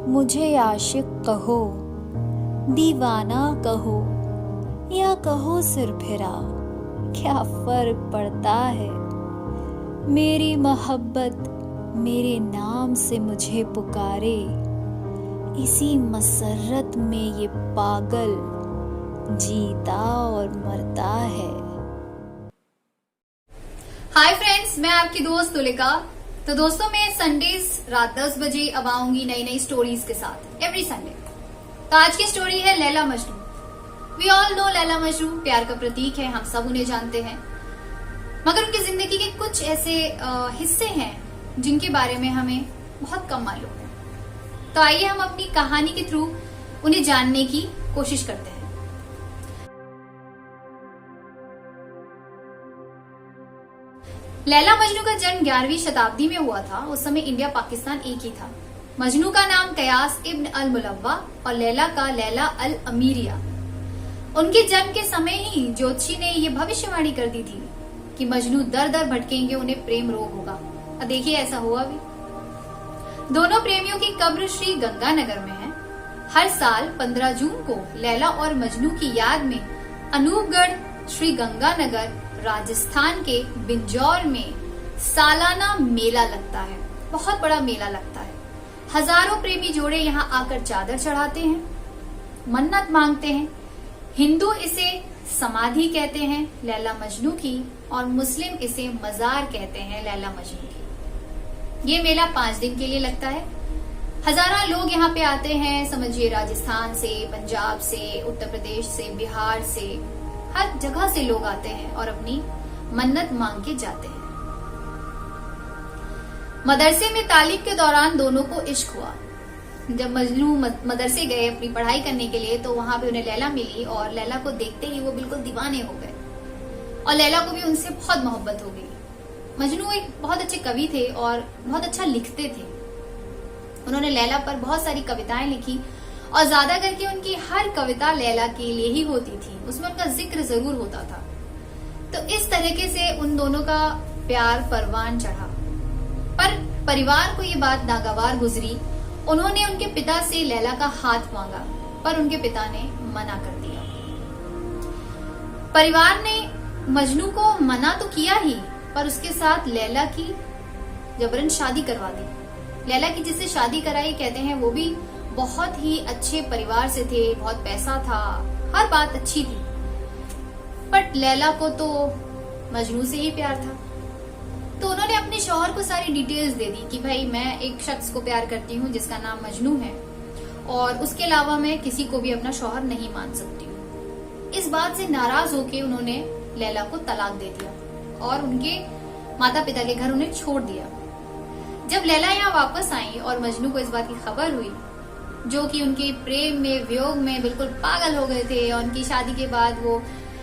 मुझे आशिक कहो, दीवाना कहो या कहो सिरफिरा, क्या फर्क पड़ता है। मेरी मोहब्बत मेरे नाम से मुझे पुकारे, इसी मसरत में ये पागल जीता और मरता है। हाय फ्रेंड्स, मैं आपकी दोस्त तुलिका। तो दोस्तों, मैं संडेज रात 10 बजे अब आऊंगी नई नई स्टोरीज के साथ एवरी संडे। तो आज की स्टोरी है Laila Majnu. We all know Laila Majnu प्यार का प्रतीक है, हम सब उन्हें जानते हैं। मगर उनकी जिंदगी के कुछ ऐसे हिस्से हैं जिनके बारे में हमें बहुत कम मालूम है। तो आइए हम अपनी कहानी के थ्रू उन्हें जानने की कोशिश करते हैं। लैला मजनू का जन्म 11वीं शताब्दी में हुआ था। उस समय इंडिया पाकिस्तान एक ही था। मजनू का नाम कयास इब्न अल मुलव्वा और लैला का लैला अल अमीरिया। उनके जन्म के समय ही ज्योतिषी ने यह भविष्यवाणी कर दी थी कि मजनू दर दर भटकेंगे, उन्हें प्रेम रोग होगा। और देखिए, ऐसा हुआ भी। दोनों प्रेमियों की कब्र श्री गंगानगर में है। हर साल 15 जून को लैला और मजनू की याद में अनूपगढ़ श्री गंगानगर राजस्थान के बिंजौर में सालाना मेला लगता है। बहुत बड़ा मेला लगता है। हजारों प्रेमी जोड़े यहाँ आकर चादर चढ़ाते हैं, मन्नत मांगते हैं। हिंदू इसे समाधि कहते हैं लैला मजनू की, और मुस्लिम इसे मजार कहते हैं लैला मजनू की। ये मेला 5 दिन के लिए लगता है। हजारों लोग यहाँ पे आते हैं। समझिए, राजस्थान से, पंजाब से, उत्तर प्रदेश से, बिहार से, हर जगह से लोग आते हैं और अपनी मन्नत मांग के जाते हैं। मदरसे में तालीम के दौरान दोनों को इश्क हुआ। जब मजनू मदरसे गए अपनी पढ़ाई करने के लिए, तो वहां पे उन्हें लैला मिली और लैला को देखते ही वो बिल्कुल दीवाने हो गए और लैला को भी उनसे बहुत मोहब्बत हो गई। मजनू एक बहुत अच्छे कवि थे और बहुत अच्छा लिखते थे। उन्होंने लैला पर बहुत सारी कविताएं लिखी और ज्यादा करके उनकी हर कविता लैला के लिए ही होती थी। उसमें उनका जिक्र जरूर होता था। तो इस तरीके से उन दोनों का प्यार परवान चढ़ा। पर परिवार को ये बात नागवार गुजरी। उन्होंने उनके पिता से लैला का हाथ मांगा, पर उनके पिता ने मना कर दिया। परिवार ने मजनू को मना तो किया ही, पर उसके साथ लैला की जबरन शादी करवा दी। लैला की जिससे शादी कराई, कहते हैं वो भी बहुत ही अच्छे परिवार से थे, बहुत पैसा था, हर बात अच्छी थी। बट लैला को तो मजनू से ही प्यार था। तो उन्होंने अपने शौहर को सारी डिटेल्स दे दी कि भाई, मैं एक शख्स को प्यार करती हूँ जिसका नाम मजनू है, और उसके अलावा मैं किसी को भी अपना शौहर नहीं मान सकती हूँ। इस बात से नाराज होकर उन्होंने लैला को तलाक दे दिया और उनके माता पिता के घर उन्हें छोड़ दिया। जब लैला यहाँ वापस आई और मजनू को इस बात की खबर हुई, जो कि उनके प्रेम में, वियोग में बिल्कुल पागल हो गए थे, और उनकी शादी के बाद वो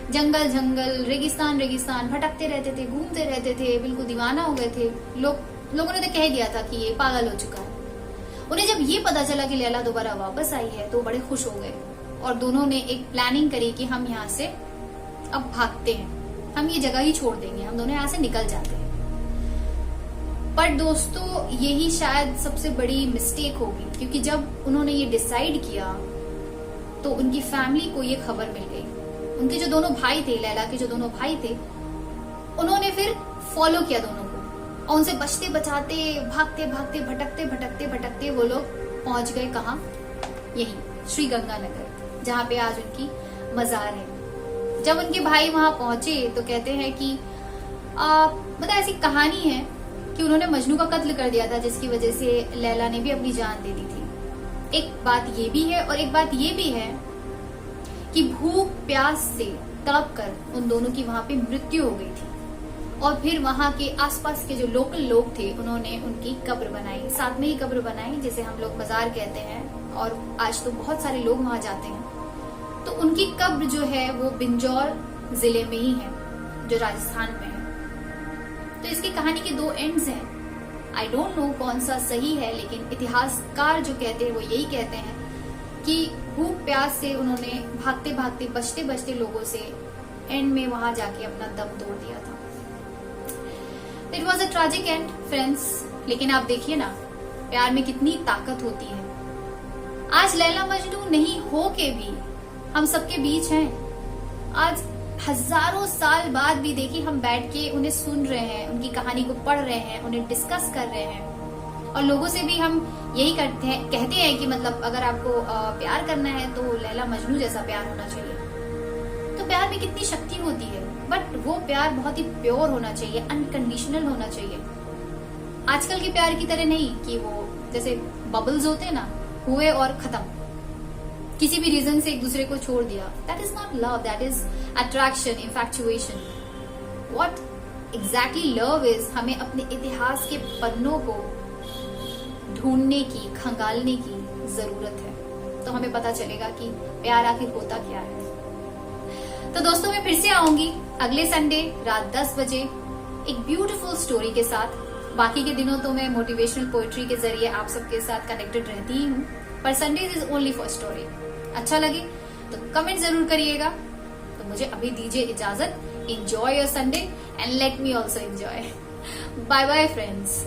जंगल जंगल, रेगिस्तान रेगिस्तान भटकते रहते थे, घूमते रहते थे, बिल्कुल दीवाना हो गए थे। लोगों ने तो कह दिया था कि ये पागल हो चुका है। उन्हें जब ये पता चला कि लैला दोबारा वापस आई है, तो बड़े खुश हो गए और दोनों ने एक प्लानिंग करी कि हम यहाँ से अब भागते हैं, हम ये जगह ही छोड़ देंगे, हम दोनों यहाँ से निकल जाते हैं। पर दोस्तों, यही शायद सबसे बड़ी मिस्टेक होगी, क्योंकि जब उन्होंने ये डिसाइड किया तो उनकी फैमिली को ये खबर मिल गई। उनके जो दोनों भाई थे, लैला के जो दोनों भाई थे, उन्होंने फिर फॉलो किया दोनों को और उनसे बचते बचाते, भागते भागते, भटकते भटकते भटकते वो लोग पहुंच गए कहाँ? यही श्री गंगानगर, जहाँ पे आज उनकी मजार है। जब उनके भाई वहां पहुंचे तो कहते हैं कि मतलब ऐसी कहानी है कि उन्होंने मजनू का कत्ल कर दिया था, जिसकी वजह से लैला ने भी अपनी जान दे दी थी। एक बात ये भी है, और एक बात ये भी है कि भूख प्यास से तड़प कर उन दोनों की वहां पे मृत्यु हो गई थी। और फिर वहां के आसपास के जो लोकल लोग थे, उन्होंने उनकी कब्र बनाई, साथ में ही कब्र बनाई, जिसे हम लोग मजार कहते हैं, और आज तो बहुत सारे लोग वहां जाते हैं। तो उनकी कब्र जो है वो बिंजौर जिले में ही है, जो राजस्थान में है। तो इसकी कहानी के 2 एंड्स हैं। आई डोंट नो कौन सा सही है, लेकिन इतिहासकार जो कहते हैं वो यही कहते हैं कि भूख प्यास से उन्होंने भागते भागते, बचते बचते लोगों से एंड में वहां जाके अपना दम तोड़ दिया था। It was a tragic and friends. लेकिन आप देखिए ना, प्यार में कितनी ताकत होती है। आज लैला मजनू नहीं हो के भी हम सबके बीच हैं। आज हजारों साल बाद भी देखिए हम बैठ के उन्हें सुन रहे हैं, उनकी कहानी को पढ़ रहे हैं, उन्हें डिस्कस कर रहे हैं। और लोगों से भी हम यही कहते हैं कि मतलब अगर आपको प्यार करना है तो लैला मजनू जैसा प्यार होना चाहिए। तो प्यार में कितनी शक्ति होती है, बट वो प्यार बहुत ही प्योर होना चाहिए, अनकंडीशनल होना चाहिए। आजकल के प्यार की तरह नहीं कि वो जैसे बबल्स होते हैं ना, हुए और खत्म, किसी भी रीजन से एक दूसरे को छोड़ दिया। That is not love, that is attraction, इन्फैक्चुएशन। What exactly love is, हमें अपने इतिहास के पन्नों को ढूंढने की, खंगालने की जरूरत है, तो हमें पता चलेगा कि प्यार आखिर होता क्या है। तो दोस्तों मैं फिर से आऊंगी अगले संडे रात 10 बजे एक ब्यूटीफुल स्टोरी के साथ। बाकी के दिनों तो मैं मोटिवेशनल पोएट्री के जरिए आप सबके साथ कनेक्टेड रहती ही हूँ, पर Sundays is only for story. अच्छा लगे तो कमेंट जरूर करिएगा। तो मुझे अभी दीजिए इजाजत। Enjoy your Sunday and let me also enjoy. Bye bye friends.